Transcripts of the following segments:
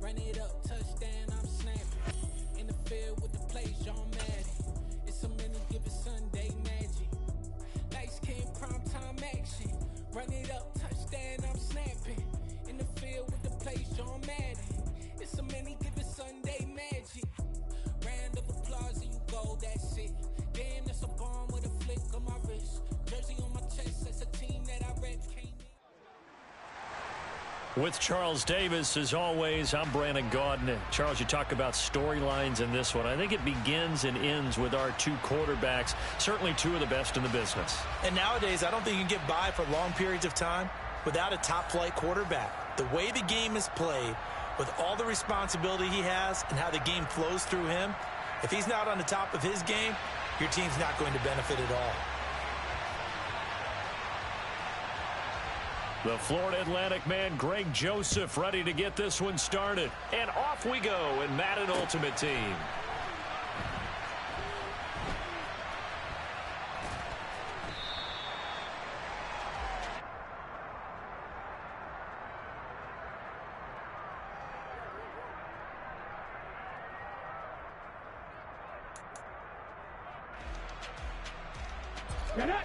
Run it up, touchdown, I'm snapping. In the field with the plays, John Madden. It's a many given Sunday magic. Lights came primetime action. Run it up, touchdown, I'm snapping. In the field with the plays, John Madden. It's a many given Sunday magic. Round of applause and you go, that's it. Damn, that's a bomb with a flick on my wrist. Jersey on my chest, that's a team that I rep. With Charles Davis, as always, I'm Brandon Gaudin. Charles, you talk about storylines in this one. I think it begins and ends with our two quarterbacks, certainly two of the best in the business. And nowadays, I don't think you can get by for long periods of time without a top-flight quarterback. The way the game is played, with all the responsibility he has and how the game flows through him, if he's not on the top of his game, your team's not going to benefit at all. The Florida Atlantic man, Greg Joseph, ready to get this one started. And off we go in Madden Ultimate Team. Get it!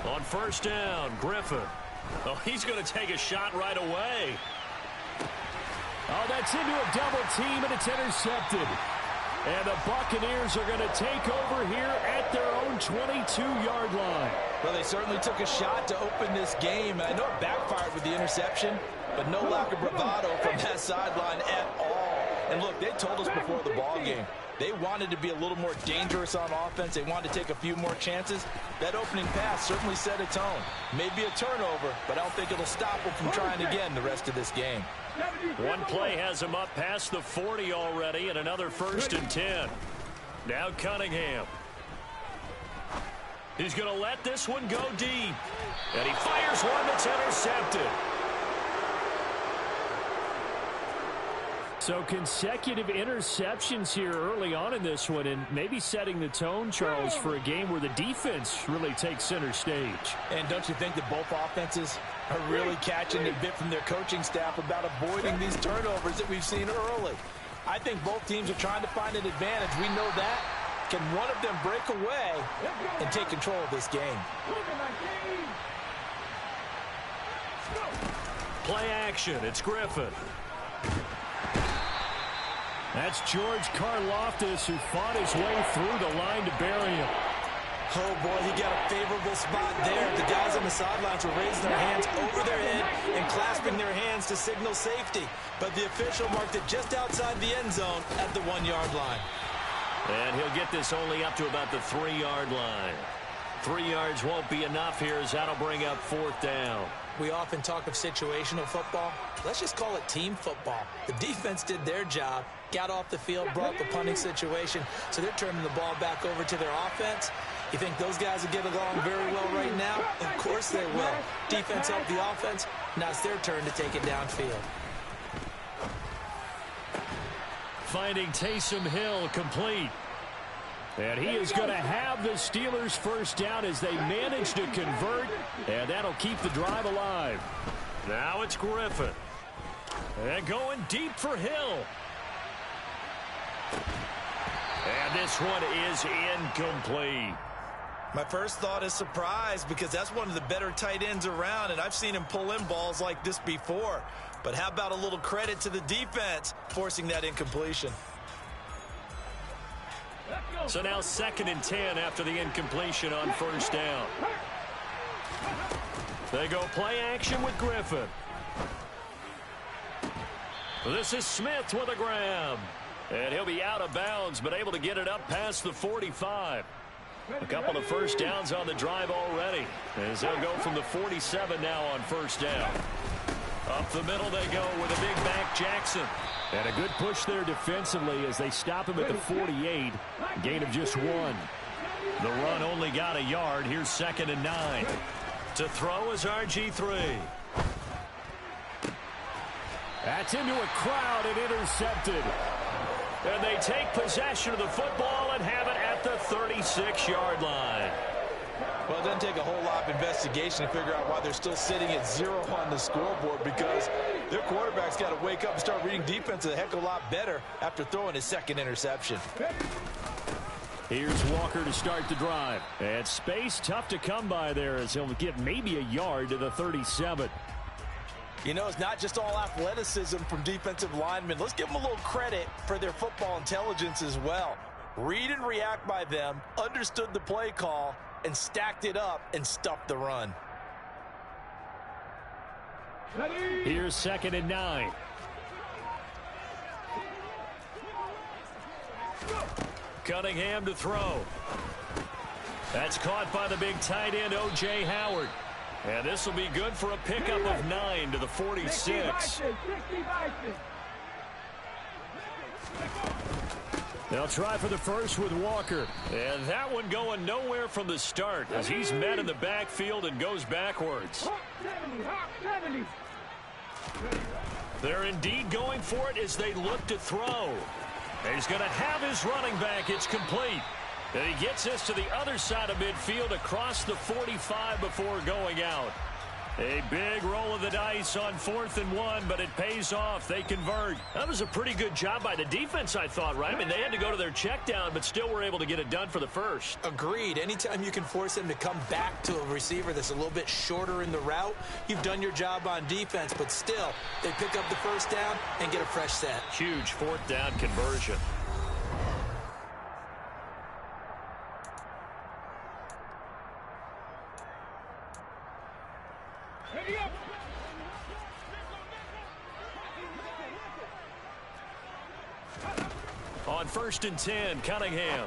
On first down, Griffin. Oh, he's going to take a shot right away. Oh, that's into a double team, and it's intercepted. And the Buccaneers are going to take over here at their own 22-yard line. Well, they certainly took a shot to open this game. I know it backfired with the interception, but no lack of bravado from that sideline at all. And look, they told us before the ball game, they wanted to be a little more dangerous on offense. They wanted to take a few more chances. That opening pass certainly set a tone. Maybe a turnover, but I don't think it'll stop them from trying again the rest of this game. One play has him up past the 40 already, and another 1st and 10. Now Cunningham. He's going to let this one go deep. And he fires one that's intercepted. So consecutive interceptions here early on in this one, and maybe setting the tone, Charles, for a game where the defense really takes center stage. And don't you think that both offenses are really catching a bit from their coaching staff about avoiding these turnovers that we've seen early? I think both teams are trying to find an advantage. We know that. Can one of them break away and take control of this game? Play action. It's Griffin. That's George Karlaftis, who fought his way through the line to bury him. Oh, boy, he got a favorable spot there. The guys on the sidelines were raising their hands over their head and clasping their hands to signal safety. But the official marked it just outside the end zone at the 1-yard line. And he'll get this only up to about the 3-yard line. 3 yards won't be enough here, as that'll bring up 4th down. We often talk of situational football. Let's just call it team football. The defense did their job, got off the field, brought the punting situation, so they're turning the ball back over to their offense. You think those guys will get along very well right now? Of course they will. Defense helped the offense. Now it's their turn to take it downfield. Finding Taysom Hill complete. And he is going to have the Steelers first down as they manage to convert, and that'll keep the drive alive. Now it's Griffin. And going deep for Hill. And this one is incomplete. My first thought is surprise, because that's one of the better tight ends around, and I've seen him pull in balls like this before. But how about a little credit to the defense forcing that incompletion? So now 2nd and 10 after the incompletion on first down. They go play action with Griffin. This is Smith with a grab. And he'll be out of bounds, but able to get it up past the 45. A couple of first downs on the drive already, as they'll go from the 47 now on first down. Up the middle they go with a big back Jackson. And a good push there defensively as they stop him at the 48. Gain of just 1. The run only got a yard. Here's 2nd and 9. To throw is RG3. That's into a crowd and intercepted. And they take possession of the football and have it at the 36-yard line. Well, it doesn't take a whole lot of investigation to figure out why they're still sitting at 0 on the scoreboard, because their quarterback's got to wake up and start reading defense a heck of a lot better after throwing his second interception. Here's Walker to start the drive. And space tough to come by there as he'll get maybe a yard to the 37. You know, it's not just all athleticism from defensive linemen. Let's give them a little credit for their football intelligence as well. Read and react by them, understood the play call, and stacked it up and stuffed the run. Here's 2nd and 9. Cunningham to throw. That's caught by the big tight end, O.J. Howard. And this will be good for a pickup of 9 to the 46. They'll try for the first with Walker. And that one going nowhere from the start as he's met in the backfield and goes backwards. They're indeed going for it as they look to throw. He's going to have his running back. It's complete. And he gets this to the other side of midfield across the 45 before going out. A big roll of the dice on 4th and 1, but it pays off. They convert. That was a pretty good job by the defense, I thought, right? I mean, they had to go to their check down, but still were able to get it done for the first. Agreed. Anytime you can force them to come back to a receiver that's a little bit shorter in the route, you've done your job on defense, but still, they pick up the first down and get a fresh set. Huge 4th down conversion. On 1st and 10, Cunningham.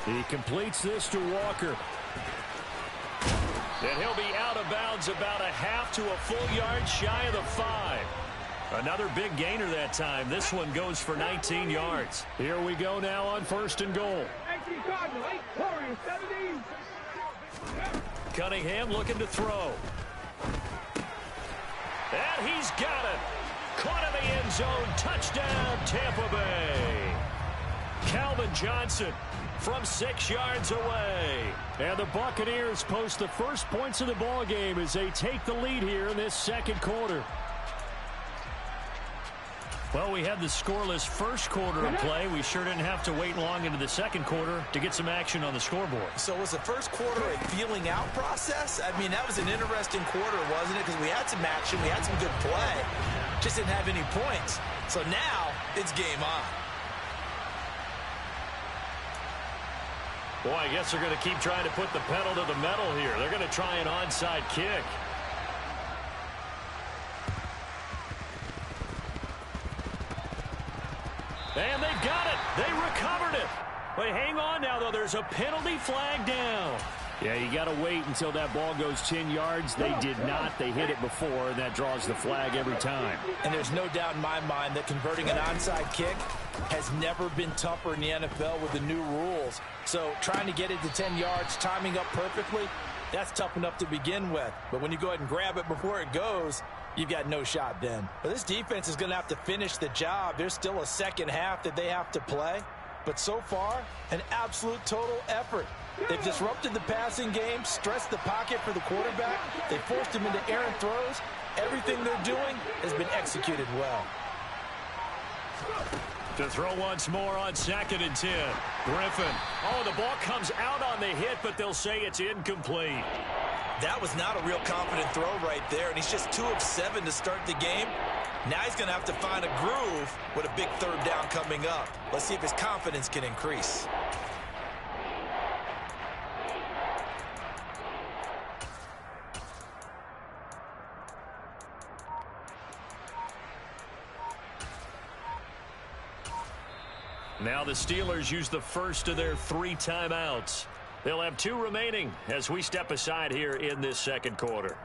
He completes this to Walker. And he'll be out of bounds about a half to a full yard shy of the 5. Another big gainer that time. This one goes for 19 yards. Here we go now on 1st and goal. Cunningham looking to throw. And he's got it. Caught in the end zone. Touchdown, Tampa Bay. Calvin Johnson from 6 yards away. And the Buccaneers post the first points of the ball game as they take the lead here in this second quarter. Well, we had the scoreless first quarter of play. We sure didn't have to wait long into the second quarter to get some action on the scoreboard. So was the first quarter a feeling out process? I mean, that was an interesting quarter, wasn't it? Because we had some action, we had some good play. Just didn't have any points. So now it's game on. Boy, I guess they're going to keep trying to put the pedal to the metal here. They're going to try an onside kick. And they've got it. They recovered it. But hang on now, though. There's a penalty flag down. Yeah, you got to wait until that ball goes 10 yards. They did not. They hit it before, and that draws the flag every time. And there's no doubt in my mind that converting an onside kick has never been tougher in the NFL with the new rules. So trying to get it to 10 yards, timing up perfectly, that's tough enough to begin with. But when you go ahead and grab it before it goes, you've got no shot then. But this defense is going to have to finish the job. There's still a second half that they have to play. But so far, an absolute total effort. They've disrupted the passing game, stressed the pocket for the quarterback. They forced him into errant throws. Everything they're doing has been executed well. To throw once more on 2nd and 10. Griffin. Oh, the ball comes out on the hit, but they'll say it's incomplete. That was not a real confident throw right there, and he's just 2 of 7 to start the game. Now he's going to have to find a groove with a big 3rd down coming up. Let's see if his confidence can increase. Now the Steelers use the first of their 3 timeouts. They'll have 2 remaining as we step aside here in this second quarter.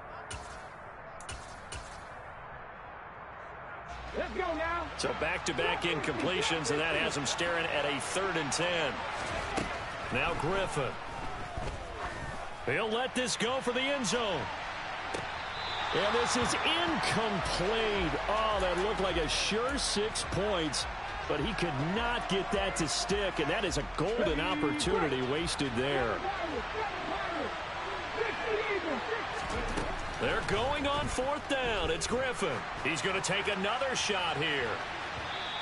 Let's go now. So back-to-back incompletions, and that has them staring at a 3rd and 10. Now Griffin. He'll let this go for the end zone. And this is incomplete. Oh, that looked like a sure 6 points. but he could not get that to stick, and that is a golden opportunity wasted there. They're going on 4th down. It's Griffin. He's going to take another shot here.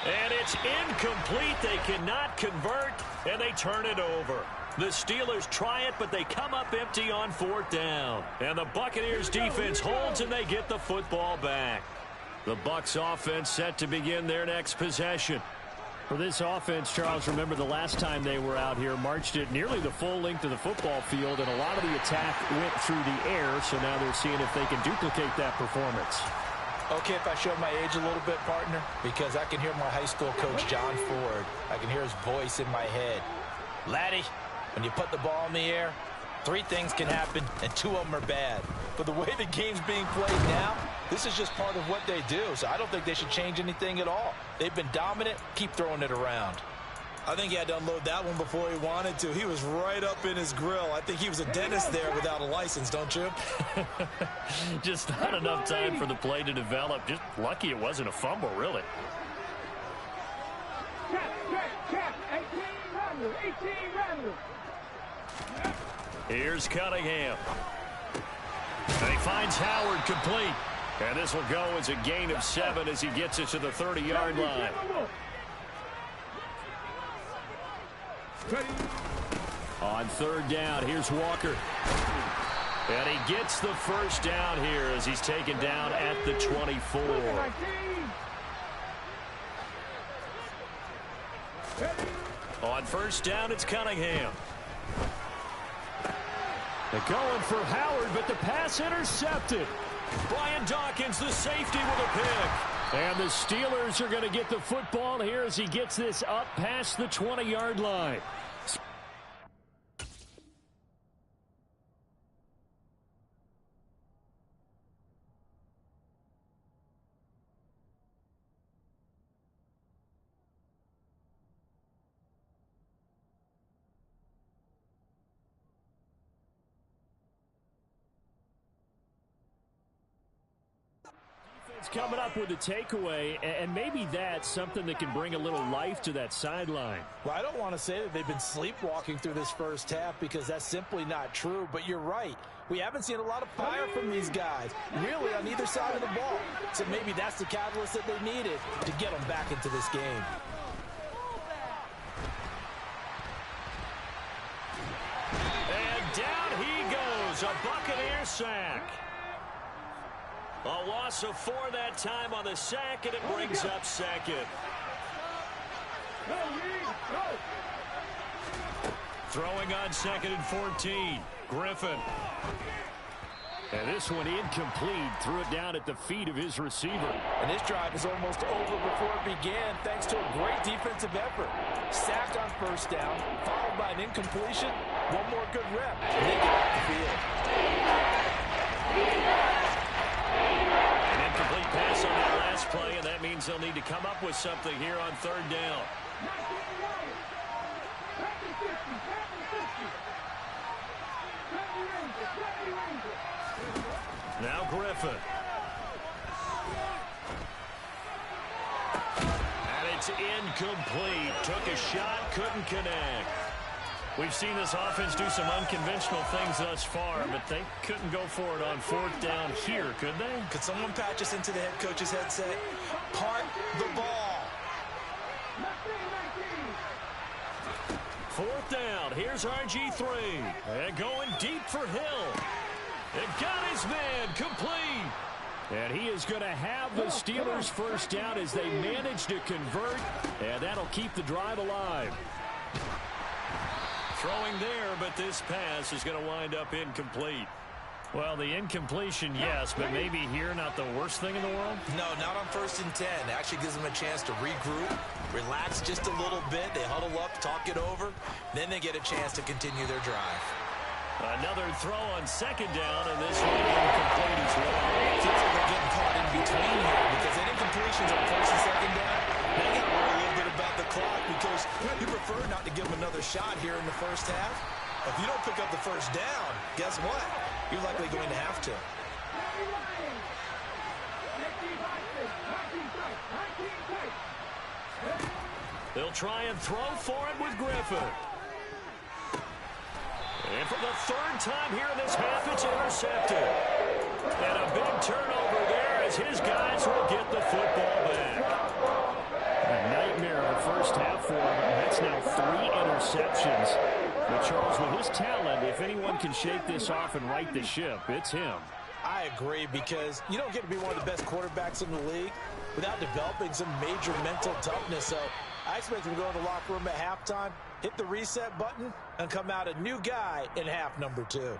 And it's incomplete. They cannot convert, and they turn it over. The Steelers try it, but they come up empty on 4th down. And the Buccaneers defense holds, and they get the football back. The Bucs offense set to begin their next possession. For this offense, Charles, remember the last time they were out here, marched it nearly the full length of the football field, and a lot of the attack went through the air, so now they're seeing if they can duplicate that performance. Okay, if I show my age a little bit, partner, because I can hear my high school coach, John Ford. I can hear his voice in my head. Laddie, when you put the ball in the air, 3 things can happen, and 2 of them are bad. But the way the game's being played now, this is just part of what they do, so I don't think they should change anything at all. They've been dominant. Keep throwing it around. I think he had to unload that one before he wanted to. He was right up in his grill. I think he was a dentist there without a license, don't you? Just not enough time for the play to develop. Just lucky it wasn't a fumble, really. Check. 18 runners. Here's Cunningham. And he finds Howard complete. And this will go as a gain of 7 as he gets it to the 30-yard line. On 3rd down, here's Walker. And he gets the first down here as he's taken down at the 24. On 1st down, it's Cunningham. They're going for Howard, but the pass intercepted. Brian Dawkins, the safety, with a pick. And the Steelers are going to get the football here as he gets this up past the 20-yard line. Coming up with a takeaway, and maybe that's something that can bring a little life to that sideline. Well, I don't want to say that they've been sleepwalking through this first half because that's simply not true, but you're right. We haven't seen a lot of fire from these guys, really, on either side of the ball. So maybe that's the catalyst that they needed to get them back into this game. And down he goes, a Buccaneer sack. A loss of 4 that time on the sack, and it brings up 2nd. Throwing on 2nd and 14. Griffin. And this one incomplete. Threw it down at the feet of his receiver. And this drive is almost over before it began thanks to a great defensive effort. Sacked on 1st down, followed by an incompletion. One more good rep, and they get off the field. An incomplete pass on that last play, and that means they'll need to come up with something here on 3rd down. Now Griffin. And it's incomplete. Took a shot, couldn't connect. We've seen this offense do some unconventional things thus far, but they couldn't go for it on 4th down here, could they? Could someone patch us into the head coach's headset? Punt the ball. 4th down. Here's RG3. And going deep for Hill. And got his man complete. And he is going to have the Steelers' first down as they manage to convert. And that'll keep the drive alive. Throwing there, but this pass is going to wind up incomplete. Well, the incompletion, yes, but maybe here not the worst thing in the world? No, not on 1st and 10. It actually gives them a chance to regroup, relax just a little bit. They huddle up, talk it over. Then they get a chance to continue their drive. Another throw on 2nd down, and this one incomplete as well. Feels like they're getting caught in between here because that incompletion's on 1st and 2nd down. Now you got to worry a little bit about the clock because you prefer not to give them another shot here in the first half. If you don't pick up the first down, guess what? You're likely going to have to. They'll try and throw for it with Griffin. And for the third time here in this half, it's intercepted. And a big turnover there as his guys will get the football back. A nightmare of a first half for him. That's now 3 interceptions. But Charles, with his talent, if anyone can shake this off and right the ship, it's him. I agree, because you don't get to be one of the best quarterbacks in the league without developing some major mental toughness. So I expect him to go in the locker room at halftime, hit the reset button, and come out a new guy in half number 2.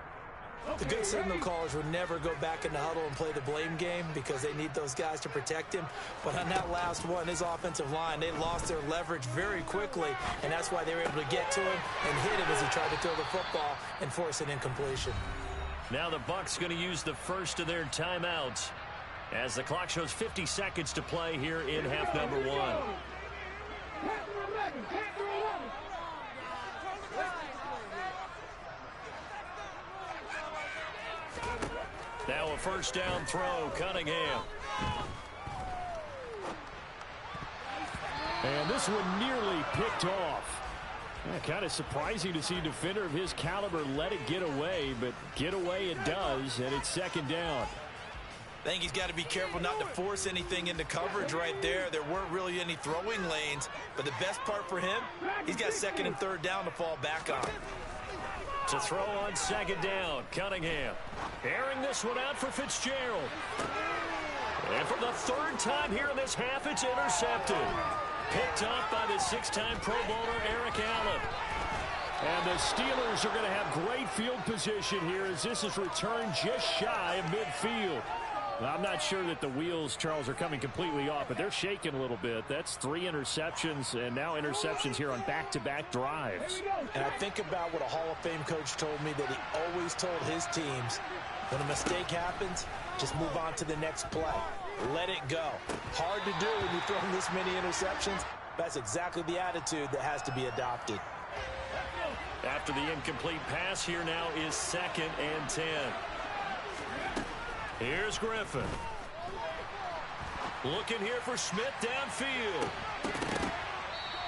The good signal callers would never go back in the huddle and play the blame game because they need those guys to protect him. But on that last one, his offensive line, they lost their leverage very quickly, and that's why they were able to get to him and hit him as he tried to throw the football and force an incompletion. Now the Bucs going to use the first of their timeouts as the clock shows 50 seconds to play here in half number 1. Now a first down throw, Cunningham. And this one nearly picked off. Kind of surprising to see a defender of his caliber let it get away, but get away it does, and it's second down. I think he's got to be careful not to force anything into coverage right there. There weren't really any throwing lanes, but the best part for him, he's got second and third down to fall back on. To throw on second down, Cunningham. Airing this one out for Fitzgerald. And for the third time here in this half, it's intercepted. Picked up by the 6-time Pro Bowler Eric Allen. And the Steelers are going to have great field position here as this is returned just shy of midfield. I'm not sure that the wheels, Charles, are coming completely off, but they're shaking a little bit. That's 3 interceptions, and now interceptions here on back-to-back drives. And I think about what a Hall of Fame coach told me, that he always told his teams, when a mistake happens, just move on to the next play. Let it go. Hard to do when you're throwing this many interceptions. That's exactly the attitude that has to be adopted. After the incomplete pass, here now is second and 10. Here's Griffin. Looking here for Smith downfield.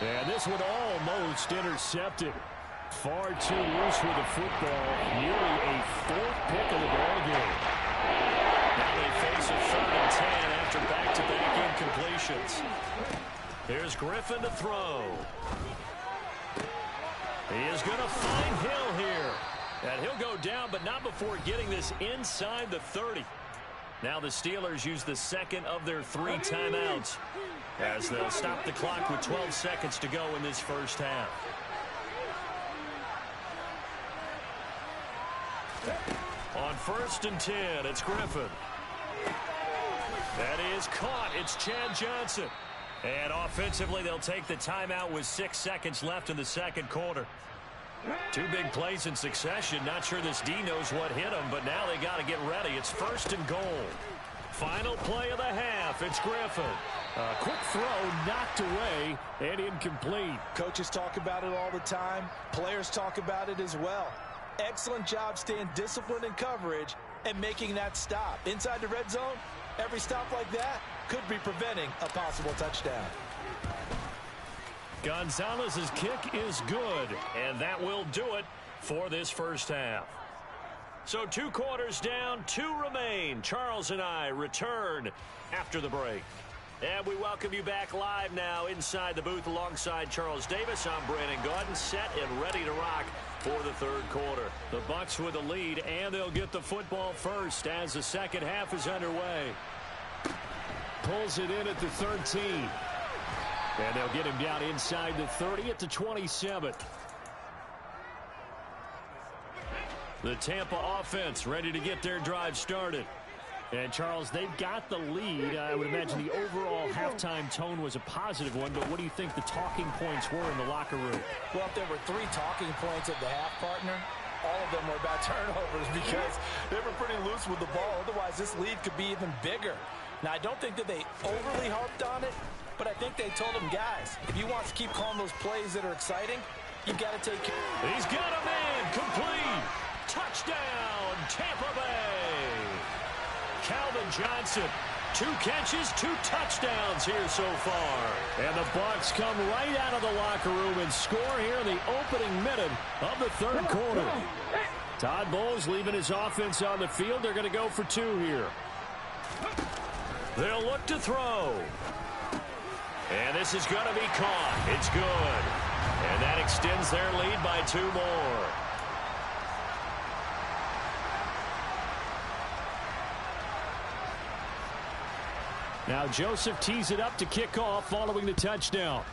And this one almost intercepted. Far too loose with the football. Nearly a 4th pick of the ball game. Now they face a 3rd and 10 after back-to-back incompletions. Here's Griffin to throw. He is going to find Hill here. And he'll go down, but not before getting this inside the 30. Now the Steelers use the second of their 3 timeouts as they'll stop the clock with 12 seconds to go in this first half. On 1st and 10, it's Griffin. That is caught. It's Chad Johnson. And offensively, they'll take the timeout with 6 seconds left in the second quarter. 2 big plays in succession. Not sure this D knows what hit him, but now they got to get ready. It's 1st and goal. Final play of the half. It's Griffin. A quick throw knocked away and incomplete. Coaches talk about it all the time. Players talk about it as well. Excellent job staying disciplined in coverage and making that stop. Inside the red zone, every stop like that could be preventing a possible touchdown. Gonzalez's kick is good, and that will do it for this first half. So 2 quarters down, 2 remain. Charles and I return after the break. And we welcome you back live now inside the booth alongside Charles Davis. I'm Brandon Gaudin, set and ready to rock for the third quarter. The Bucs with the lead, and they'll get the football first as the second half is underway. Pulls it in at the 13. And they'll get him down inside the 30 at the 27. The Tampa offense ready to get their drive started. And, Charles, they've got the lead. I would imagine the overall halftime tone was a positive one, but what do you think the talking points were in the locker room? Well, if there were 3 talking points at the half, partner, all of them were about turnovers because they were pretty loose with the ball. Otherwise, this lead could be even bigger. Now, I don't think that they overly harped on it, but I think they told them, guys, if you want to keep calling those plays that are exciting, you've got to take care. He's got a man complete. Touchdown, Tampa Bay. Calvin Johnson 2 catches, 2 touchdowns here so far. And the Bucs come right out of the locker room and score here in the opening minute of the third quarter. Todd Bowles leaving his offense on the field. They're going to go for 2 here. They'll look to throw. And this is going to be caught. It's good. And that extends their lead by 2 more. Now Joseph tees it up to kick off following the touchdown.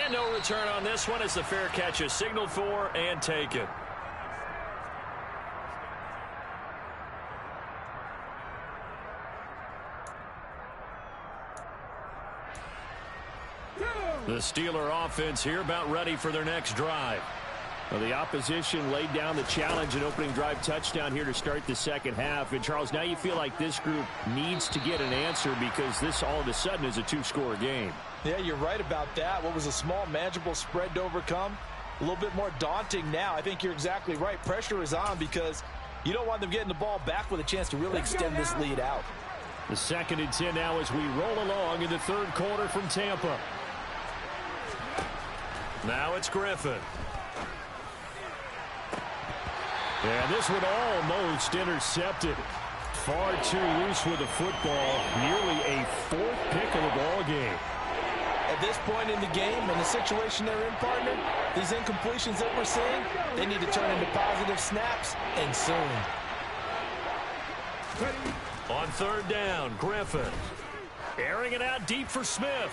And no return on this one as the fair catch is signaled for and taken. The Steeler offense here about ready for their next drive. Well, the opposition laid down the challenge and opening drive touchdown here to start the second half. And, Charles, now you feel like this group needs to get an answer because this all of a sudden is a 2-score game. Yeah, you're right about that. What was a small, manageable spread to overcome, a little bit more daunting now. I think you're exactly right. Pressure is on because you don't want them getting the ball back with a chance to really extend this lead out. The 2nd and 10 now as we roll along in the third quarter from Tampa. Now it's Griffin. And this one almost intercepted. Far too loose with the football. Nearly a 4th pick of the ball game. At this point in the game, in the situation they're in, partner, these incompletions that we're seeing, they need to turn into positive snaps, and soon. On 3rd down, Griffin. Airing it out deep for Smith.